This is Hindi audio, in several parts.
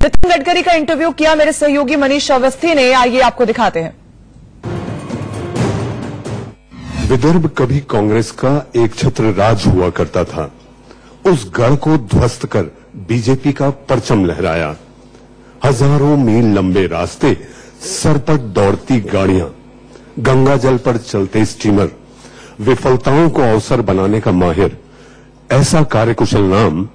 नितिन गडकरी का इंटरव्यू किया मेरे सहयोगी मनीष अवस्थी ने, आइए आपको दिखाते हैं। विदर्भ कभी कांग्रेस का एक छत्र राज हुआ करता था। उस गढ़ को ध्वस्त कर बीजेपी का परचम लहराया। हजारों मील लंबे रास्ते, सर पर दौड़ती गाड़ियां, गंगा जल पर चलते स्टीमर, विफलताओं को अवसर बनाने का माहिर, ऐसा कार्यकुशल नाम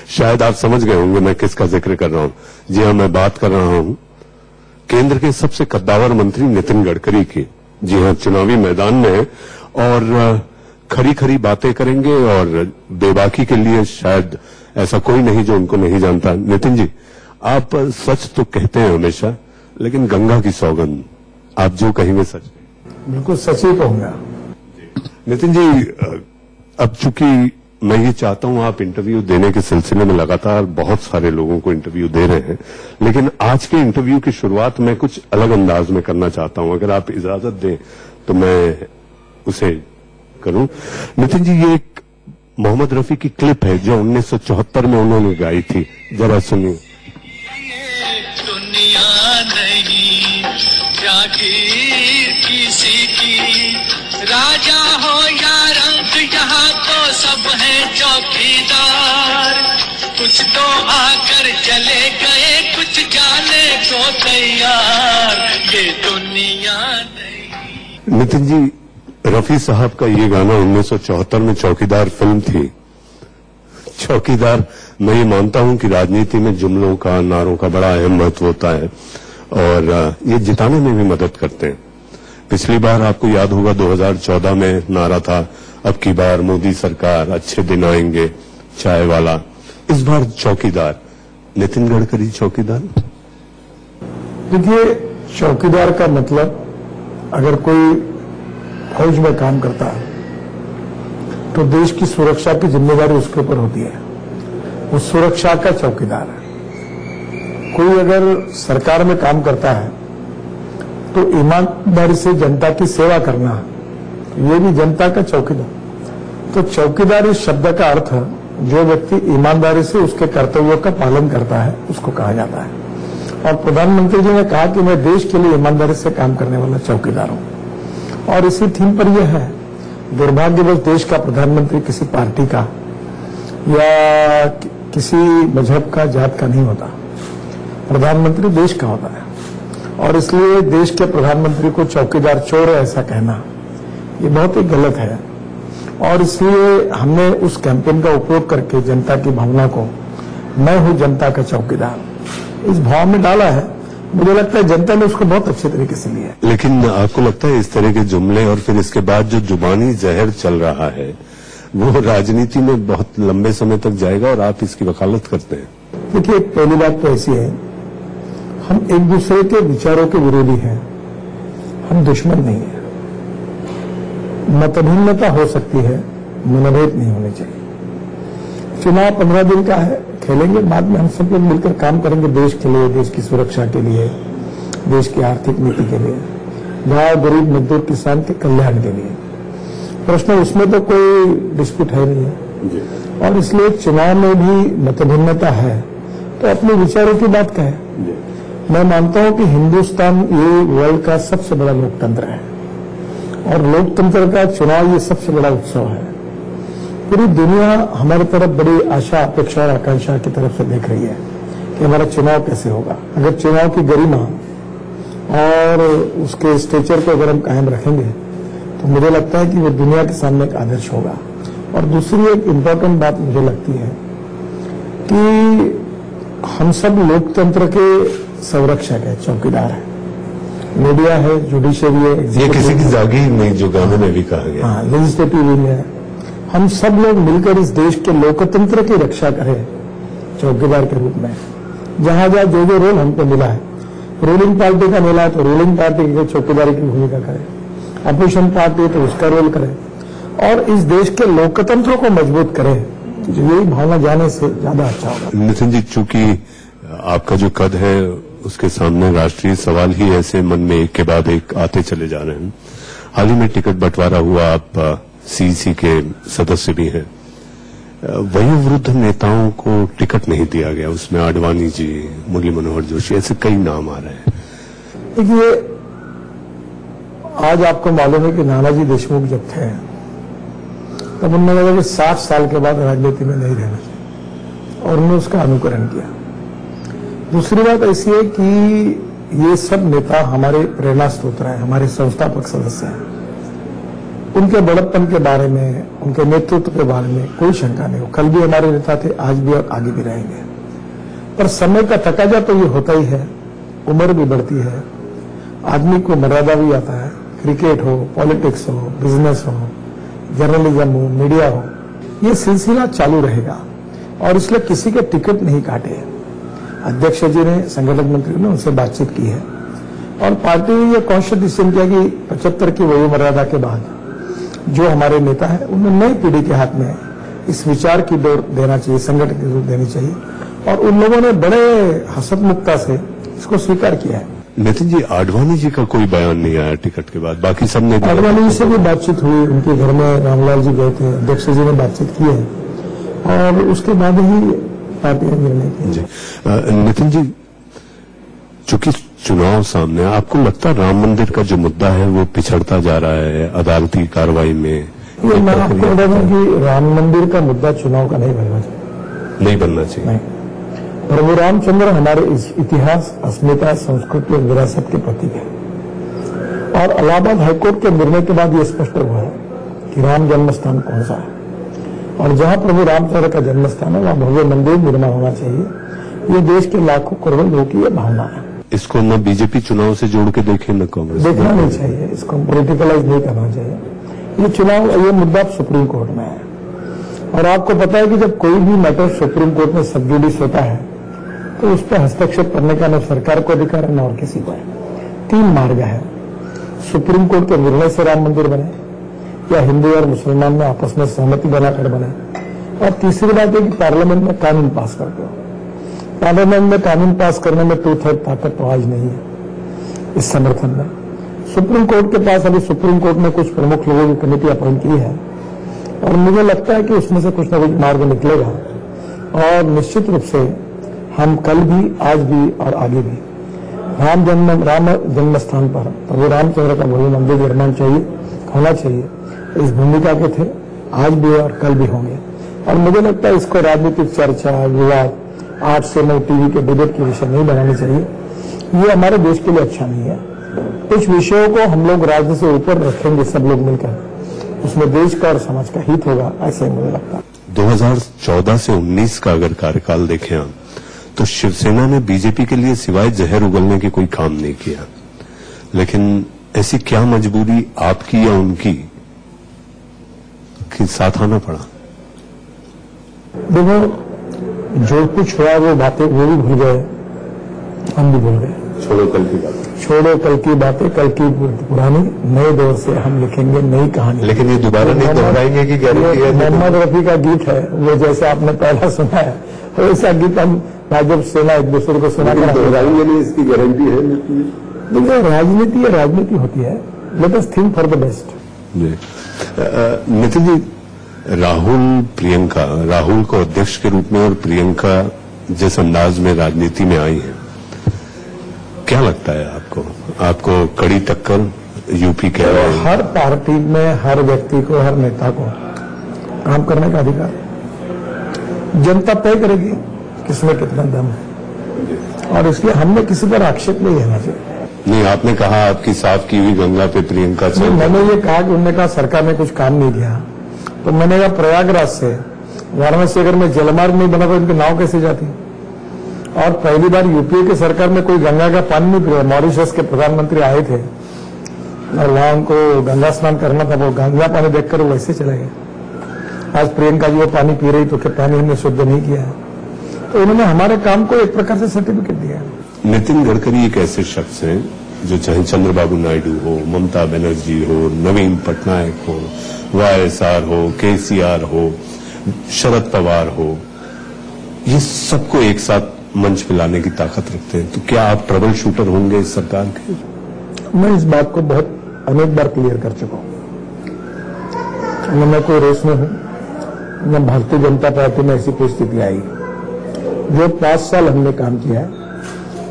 शायद आप समझ गए होंगे मैं किसका जिक्र कर रहा हूं। जी हां, मैं बात कर रहा हूं केंद्र के सबसे कद्दावर मंत्री नितिन गडकरी की। जी हां, चुनावी मैदान में और खरी खरी बातें करेंगे और बेबाकी के लिए शायद ऐसा कोई नहीं जो उनको नहीं जानता। नितिन जी, आप सच तो कहते हैं हमेशा, लेकिन गंगा की सौगंध, आप जो कहेंगे सच। बिल्कुल सच ही कहूंगा। नितिन जी, अब चूंकि मैं ये चाहता हूं आप इंटरव्यू देने के सिलसिले में लगातार बहुत सारे लोगों को इंटरव्यू दे रहे हैं, लेकिन आज के इंटरव्यू की शुरुआत मैं कुछ अलग अंदाज में करना चाहता हूं। अगर आप इजाजत दें तो मैं उसे करूं। नितिन जी, ये एक मोहम्मद रफी की क्लिप है जो 1974 में उन्होंने गाई थी, जरा सुनिए। दुनिया नहीं जागीर किसी की, राजा हो या रंक यहाँ तो सब है चौकीदार। कुछ तो आकर चले गए, कुछ जाने को तैयार, ये दुनिया नहीं। नितिन जी, रफी साहब का ये गाना 1974 में चौकीदार फिल्म थी। चौकीदार, मैं ये मानता हूं कि राजनीति में जुमलों का, नारों का बड़ा अहम महत्व होता है और ये जिताने में भी मदद करते हैं। पिछली बार आपको याद होगा 2014 में नारा था, अब की बार मोदी सरकार, अच्छे दिन आएंगे, चाय वाला। इस बार चौकीदार, नितिन गडकरी चौकीदार। देखिए, चौकीदार का मतलब, अगर कोई फौज में काम करता है तो देश की सुरक्षा की जिम्मेदारी उसके ऊपर होती है, वो सुरक्षा का चौकीदार है। कोई अगर सरकार में काम करता है तो ईमानदारी से जनता की सेवा करना, ये भी जनता का चौकीदार। तो चौकीदार इस शब्द का अर्थ, जो व्यक्ति ईमानदारी से उसके कर्तव्यों का पालन करता है, उसको कहा जाता है। और प्रधानमंत्री जी ने कहा कि मैं देश के लिए ईमानदारी से काम करने वाला चौकीदार हूं, और इसी थीम पर यह है। दुर्भाग्यवश देश का प्रधानमंत्री किसी पार्टी का या किसी मजहब का, जात का नहीं होता। प्रधानमंत्री देश का होता है, और इसलिए देश के प्रधानमंत्री को चौकीदार चोर है ऐसा कहना, ये बहुत ही गलत है। और इसलिए हमने उस कैंपेन का उपयोग करके जनता की भावना को, मैं हूं जनता का चौकीदार, इस भाव में डाला है। मुझे लगता है जनता ने उसको बहुत अच्छे तरीके से लिया है। लेकिन आपको लगता है इस तरह के जुमले और फिर इसके बाद जो जुबानी जहर चल रहा है वो राजनीति में बहुत लंबे समय तक जाएगा और आप इसकी वकालत करते हैं? देखिए, पहली बात तो ऐसी है, हम एक दूसरे के विचारों के विरोधी हैं, हम दुश्मन नहीं है। मतभिन्नता हो सकती है, मनभेद नहीं होने चाहिए। चुनाव 15 दिन का है, खेलेंगे, बाद में हम सब लोग मिलकर काम करेंगे देश के लिए, देश की सुरक्षा के लिए, देश की आर्थिक नीति के लिए, गांव, गरीब, मजदूर, किसान के कल्याण के लिए। प्रश्न उसमें तो कोई डिस्प्यूट है नहीं है, और इसलिए चुनाव में भी मतभिन्नता है तो अपने विचारों की बात कहें। मैं मानता हूं कि हिंदुस्तान ये वर्ल्ड का सबसे बड़ा लोकतंत्र है, और लोकतंत्र का चुनाव ये सबसे बड़ा उत्सव है। पूरी दुनिया हमारी तरफ बड़ी आशा, अपेक्षा और आकांक्षा की तरफ से देख रही है कि हमारा चुनाव कैसे होगा। अगर चुनाव की गरिमा और उसके स्टेचर को अगर हम कायम रखेंगे तो मुझे लगता है कि वो दुनिया के सामने एक आदर्श होगा। और दूसरी एक इम्पोर्टेंट बात मुझे लगती है कि हम सब लोकतंत्र के संरक्षक है, चौकीदार है। मीडिया है, जुडिशरी है, ये किसी की जागीर नहीं, जो गाने में भी कहा गया। हाँ, लेजिस्लेटिव विंग है। हम सब लोग मिलकर इस देश के लोकतंत्र की रक्षा करें चौकीदार के रूप में। जहां जहां जो जो रोल हमको मिला है, रूलिंग पार्टी का मिला है तो रूलिंग पार्टी की चौकीदारी की भूमिका करें, अपोजिशन पार्टी तो उसका रोल करें, और इस देश के लोकतंत्र को मजबूत करें। यही भावना जाने से ज्यादा अच्छा होगा। नितिन जी, चूंकि आपका जो कद है उसके सामने राष्ट्रीय सवाल ही ऐसे मन में एक के बाद एक आते चले जा रहे हैं। हाल ही में टिकट बंटवारा हुआ, आप सीईसी के सदस्य भी हैं। वयोवृद्ध नेताओं को टिकट नहीं दिया गया, उसमें आडवाणी जी, मुरली मनोहर जोशी, ऐसे कई नाम आ रहे हैं। देखिए, आज आपको मालूम है कि नानाजी देशमुख जब थे तब उन्होंने कहा कि 60 साल के बाद राजनीति में नहीं रहना चाहिए और उन्होंने उसका अनुकरण किया। दूसरी बात ऐसी है कि ये सब नेता हमारे प्रेरणा स्रोत हैं, हमारे संस्थापक सदस्य हैं। उनके बड़प्पन के बारे में, उनके नेतृत्व के बारे में कोई शंका नहीं हो। कल भी हमारे नेता थे, आज भी और आगे भी रहेंगे। पर समय का तकाजा तो ये होता ही है, उम्र भी बढ़ती है, आदमी को मर्यादा भी आता है। क्रिकेट हो, पॉलिटिक्स हो, बिजनेस हो, जर्नलिज्म हो, मीडिया हो, ये सिलसिला चालू रहेगा और इसलिए किसी के टिकट नहीं काटे। अध्यक्ष जी ने, संगठन मंत्री ने उनसे बातचीत की है और पार्टी ने यह कॉन्शियस डिसीजन किया कि 75 की वयु मर्यादा के बाद जो हमारे नेता है उन्हें नई पीढ़ी के हाथ में इस विचार की दौर देना चाहिए, संगठन की दौर देनी चाहिए और उन लोगों ने बड़े हसतमुखता से इसको स्वीकार किया है। नितिन जी, आडवाणी जी का कोई बयान नहीं आया टिकट के बाद, बाकी सबने आडवाणी जी से भी बातचीत हुई, उनके घर में रामलाल जी गए थे, अध्यक्ष जी ने बातचीत की है और उसके बाद ही पार्टी ने निर्णय किया। नितिन जी, चूंकि चुनाव सामने, आपको लगता है राम मंदिर का जो मुद्दा है वो पिछड़ता जा रहा है अदालती कार्रवाई में? ये मैं आपको बता दूं कि राम मंदिर का मुद्दा चुनाव का नहीं बनना चाहिए। नहीं बनना चाहिए। नहीं। प्रभु रामचंद्र हमारे इतिहास, अस्मिता, संस्कृति और विरासत के प्रतीक है और इलाहाबाद हाईकोर्ट के निर्णय के बाद यह स्पष्ट हुआ है कि राम जन्म स्थान कौन सा है और जहां प्रभु रामचंद्र का जन्म स्थान है वहां भव्य मंदिर निर्माण होना चाहिए। ये देश के लाखों करोड़ों लोगों की यह भावना है। इसको न बीजेपी चुनाव से जोड़ के देखे, न कांग्रेस। देखना नहीं चाहिए, इसको पॉलिटिकलाइज नहीं करना चाहिए। ये चुनाव, ये मुद्दा सुप्रीम कोर्ट में है और आपको पता है कि जब कोई भी मैटर सुप्रीम कोर्ट में सब जुडिस होता है तो उस पर हस्तक्षेप करने का न सरकार को अधिकार है न और किसी को है। 3 मार्ग है, सुप्रीम कोर्ट के निर्णय से राम मंदिर बने या हिंदू और मुसलमान में आपस में सहमति बनाकर बने और तीसरी बात है कि पार्लियामेंट में कानून पास करते हो। पार्लियामेंट में कानून पास करने में 2/3 ताकत तो आज नहीं है इस समर्थन में। सुप्रीम कोर्ट के पास अभी सुप्रीम कोर्ट ने कुछ प्रमुख लोगों की कमेटी अपॉइंट की है और मुझे लगता है कि उसमें से कुछ न कुछ मार्ग निकलेगा और निश्चित रूप से हम कल भी, आज भी और आगे भी राम जन्म स्थान पर प्रभु रामचंद्र का भव्य मंदिर निर्माण चाहिए, होना चाहिए। इस भूमिका के थे, आज भी और कल भी होंगे और मुझे लगता है इसको राजनीतिक चर्चा, विवाद, 8 से 9 टीवी के डिबेट के विषय नहीं बनाने चाहिए। ये हमारे देश के लिए अच्छा नहीं है। कुछ विषयों को हम लोग राज्य से ऊपर रखेंगे सब लोग मिलकर, उसमें देश का और समाज का हित होगा, ऐसा ही मुझे लगता है। 2014 से 19 का अगर कार्यकाल देखें आप, तो शिवसेना ने बीजेपी के लिए सिवाय जहर उगलने के कोई काम नहीं किया, लेकिन ऐसी क्या मजबूरी आपकी या उनकी कि साथ आना पड़ा? देखो, जो कुछ हुआ वो बातें वो भी भूल गए, हम भी भूल गए। छोड़ो कल की बातें, छोड़ो कल की बातें, कल की पुरानी, नए दौर से हम लिखेंगे नई कहानी। लेकिन ये दोबारा नहीं दोहराएंगे की गारंटी है? मोहम्मद रफी का गीत है वो, जैसे आपने पहला सुना है वैसा गीत हम भाजपा सेना एक दूसरे को सुना कर दोहराएंगे नहीं, इसकी गारंटी है? देखिए, राजनीति या राजनीति होती है, let us think for the best. Nitin ji, Rahul को अध्यक्ष के रूप में और प्रियंका जिस अंदाज में राजनीति में आई है, क्या लगता है आपको कड़ी टक्कर यूपी के? हर पार्टी में हर व्यक्ति को, हर नेता को काम करने का अधिकार है। जनता तय करेगी किसमें कितना दम है और इसलिए हमने किसी पर आक्षेप नहीं लेना चाहिए। नहीं, आपने कहा आपकी साफ की हुई गंगा पे प्रियंका चल। मैंने ये कहा कि उन्होंने कहा सरकार ने कुछ काम नहीं किया, तो मैंने कहा प्रयागराज से वाराणसी अगर मैं जलमार्ग नहीं बना तो इनकी नाव कैसे जाती? और पहली बार यूपीए की सरकार में कोई गंगा का पानी नहीं पिया। मॉरिशस के प्रधानमंत्री आए थे और वहां उनको गंगा स्नान करना था, वो गंगा पानी देखकर वो वैसे चले गए। आज प्रियंका जी वो पानी पी रही तो क्या पानी हमने शुद्ध नहीं किया है? तो उन्होंने हमारे काम को एक प्रकार से सर्टिफिकेट दिया। नितिन गडकरी एक ऐसे शख्स हैं जो चाहे चंद्रबाबू नायडू हो, ममता बनर्जी हो, नवीन पटनायक हो, वाईएसआर हो, केसीआर हो, शरद पवार हो, ये सबको एक साथ मंच पे लाने की ताकत रखते हैं। तो क्या आप ट्रबल शूटर होंगे इस सरकार के? मैं इस बात को बहुत अनेक बार क्लियर कर चुका हूं। मैं कोई रेस में हूं, जब भारतीय जनता पार्टी में ऐसी परिस्थिति आई, जो 5 साल हमने काम किया है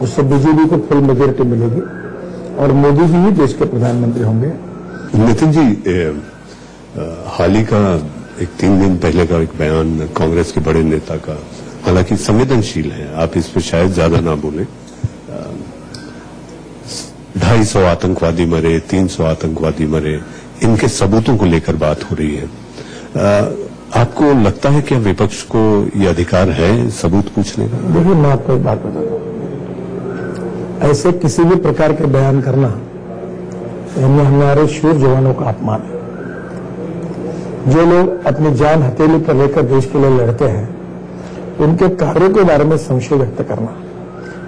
उससे बीजेपी को फुल मेजोरिटी मिलेगी और मोदी जी ही देश के प्रधानमंत्री होंगे। नितिन जी, हाल ही का 3 दिन पहले का एक बयान कांग्रेस के बड़े नेता का, हालांकि संवेदनशील है, आप इस पर शायद ज्यादा ना बोलें, 250 आतंकवादी मरे, 300 आतंकवादी मरे, इनके सबूतों को लेकर बात हो रही है। आपको लगता है कि विपक्ष को यह अधिकार है सबूत पूछने का? देखिए, मैं आपको एक बात बता दूं, ऐसे किसी भी प्रकार के बयान करना यानी हमारे शूर जवानों का अपमान है। जो लोग अपनी जान हथेली पर लेकर देश के लिए लड़ते हैं, उनके कार्यों के बारे में संशय व्यक्त करना,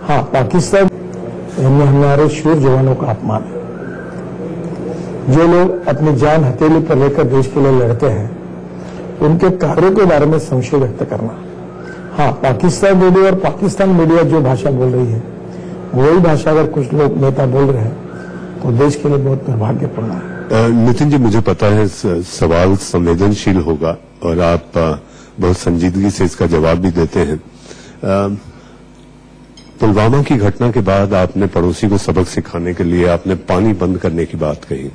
हाँ, पाकिस्तान यानी हमारे शूर जवानों का अपमान है। जो लोग अपनी जान हथेली पर लेकर देश के लिए लड़ते हैं, उनके कार्यों के बारे में संशय व्यक्त करना, हाँ, पाकिस्तान मीडिया और पाकिस्तान मीडिया जो भाषा बोल रही है वही भाषा अगर कुछ लोग नेता बोल रहे हैं तो देश के लिए बहुत दुर्भाग्यपूर्ण है। नितिन जी, मुझे पता है सवाल संवेदनशील होगा और आप बहुत संजीदगी से इसका जवाब भी देते हैं। पुलवामा की घटना के बाद आपने पड़ोसी को सबक सिखाने के लिए आपने पानी बंद करने की बात कही,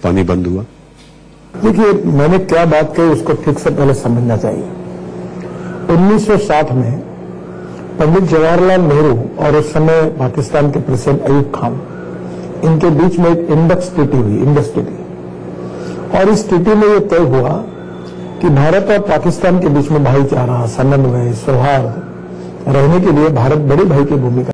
पानी बंद हुआ? देखिए, मैंने क्या बात कही उसको ठीक से पहले समझना चाहिए। 1960 में पंडित जवाहरलाल नेहरू और उस समय पाकिस्तान के प्रेसिडेंट अयूब खान, इनके बीच में एक इंडेक्स ट्रीटी हुई, इंडस ट्रीटी, और इस ट्रीटी में यह तय हुआ कि भारत और पाकिस्तान के बीच में भाईचारा, समन्वय, सौहार्द रहने के लिए भारत बड़े भाई की भूमिका